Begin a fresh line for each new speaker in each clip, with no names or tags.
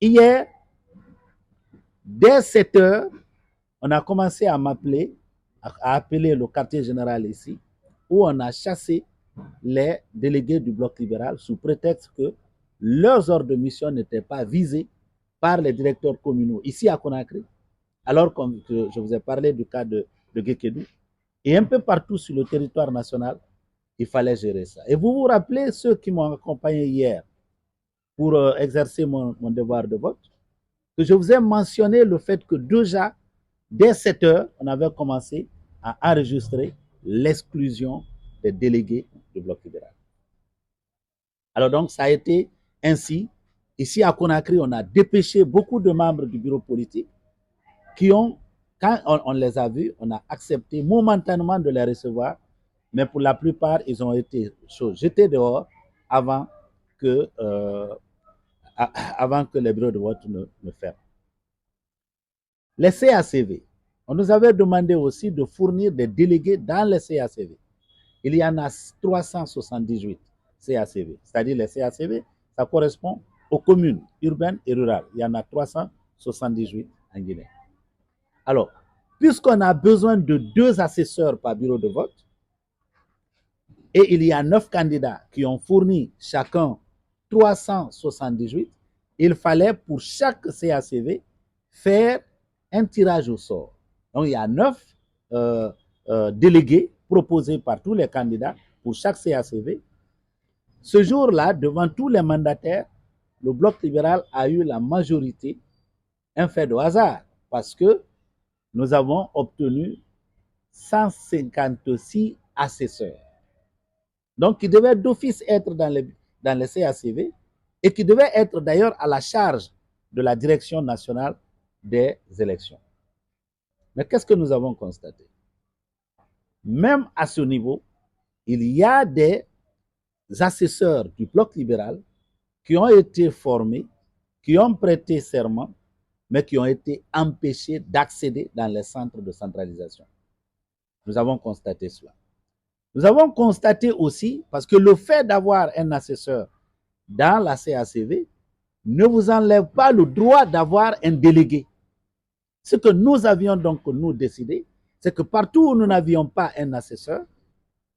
Hier, dès 7 heures, on a commencé à m'appeler, à appeler le quartier général ici, où on a chassé les délégués du bloc libéral sous prétexte que leurs ordres de mission n'étaient pas visés par les directeurs communaux ici à Conakry, alors que je vous ai parlé du cas de Guékédou, et un peu partout sur le territoire national, il fallait gérer ça. Et vous vous rappelez ceux qui m'ont accompagné hier pour exercer mon devoir de vote, que je vous ai mentionné le fait que déjà, dès 7 heures, on avait commencé à enregistrer l'exclusion des délégués du bloc libéral. Alors donc, ça a été ainsi. Ici à Conakry, on a dépêché beaucoup de membres du bureau politique qui ont, quand on les a vus, on a accepté momentanément de les recevoir, mais pour la plupart, ils ont été jetés dehors avant que, avant que les bureaux de vote ne ferment. Les CACV, on nous avait demandé aussi de fournir des délégués dans les CACV. Il y en a 378 CACV, c'est-à-dire les CACV, ça correspond aux communes urbaines et rurales. Il y en a 378 en Guinée. Alors, puisqu'on a besoin de 2 assesseurs par bureau de vote, et il y a 9 candidats qui ont fourni chacun 378, il fallait pour chaque CACV faire un tirage au sort. Donc, il y a 9 délégués proposés par tous les candidats pour chaque CACV. Ce jour-là, devant tous les mandataires, le bloc libéral a eu la majorité, un fait de hasard, parce que nous avons obtenu 156 assesseurs. Donc, qui devaient d'office être dans les CACV et qui devaient être d'ailleurs à la charge de la direction nationale des élections. Mais qu'est-ce que nous avons constaté? Même à ce niveau, il y a des assesseurs du bloc libéral qui ont été formés, qui ont prêté serment, mais qui ont été empêchés d'accéder dans les centres de centralisation. Nous avons constaté cela. Nous avons constaté aussi, parce que le fait d'avoir un assesseur dans la CACV ne vous enlève pas le droit d'avoir un délégué. Ce que nous avions donc nous décidé, c'est que partout où nous n'avions pas un assesseur,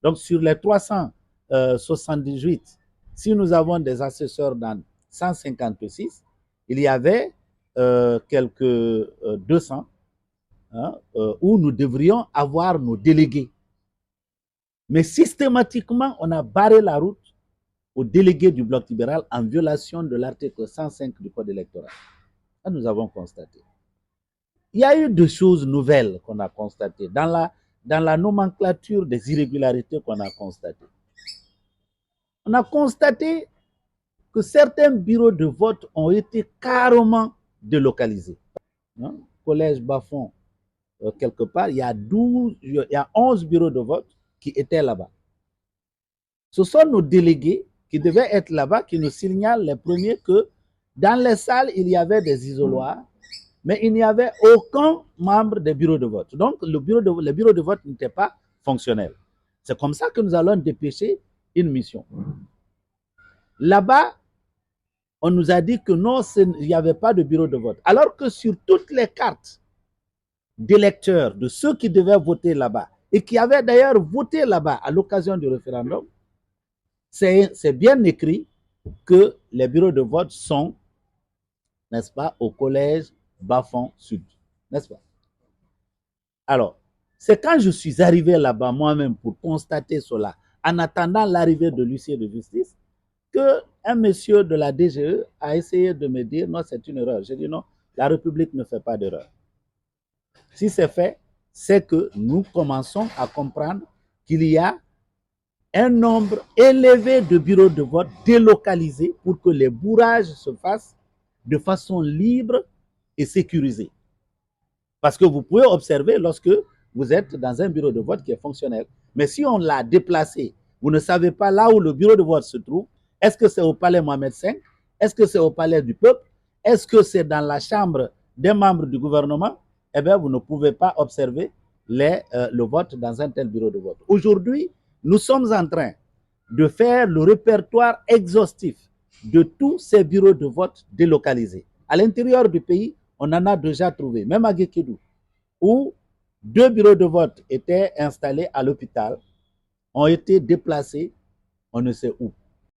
donc sur les 378, si nous avons des assesseurs dans 156, il y avait quelques 200 où nous devrions avoir nos délégués. Mais systématiquement, on a barré la route aux délégués du bloc libéral en violation de l'article 105 du Code électoral. Ça, nous avons constaté. Il y a eu deux choses nouvelles qu'on a constatées dans la nomenclature des irrégularités qu'on a constatées. On a constaté que certains bureaux de vote ont été carrément délocalisés. Collège Bafon, quelque part, il y a 11 bureaux de vote qui étaient là-bas. Ce sont nos délégués qui devaient être là-bas qui nous signalent les premiers que dans les salles, il y avait des isoloirs, mais il n'y avait aucun membre des bureaux de vote. Donc, les bureaux de vote n'étaient pas fonctionnels. C'est comme ça que nous allons dépêcher une mission. Là-bas, on nous a dit que non, il n'y avait pas de bureau de vote. Alors que sur toutes les cartes d'électeurs, de ceux qui devaient voter là-bas, et qui avaient d'ailleurs voté là-bas à l'occasion du référendum, c'est bien écrit que les bureaux de vote sont, n'est-ce pas, au collège Bafon Sud, n'est-ce pas? Alors, c'est quand je suis arrivé là-bas moi-même pour constater cela, en attendant l'arrivée de l'huissier de justice, qu'un monsieur de la DGE a essayé de me dire non, c'est une erreur. J'ai dit non, la République ne fait pas d'erreur. Si c'est fait, c'est que nous commençons à comprendre qu'il y a un nombre élevé de bureaux de vote délocalisés pour que les bourrages se fassent de façon libre et sécurisée. Parce que vous pouvez observer lorsque vous êtes dans un bureau de vote qui est fonctionnel. Mais si on l'a déplacé, vous ne savez pas là où le bureau de vote se trouve. Est-ce que c'est au palais Mohamed V? Est-ce que c'est au palais du peuple? Est-ce que c'est dans la chambre des membres du gouvernement? Eh bien, vous ne pouvez pas observer le vote dans un tel bureau de vote. Aujourd'hui, nous sommes en train de faire le répertoire exhaustif de tous ces bureaux de vote délocalisés. À l'intérieur du pays, on en a déjà trouvé, même à Guékédou, où 2 bureaux de vote étaient installés à l'hôpital, ont été déplacés, on ne sait où.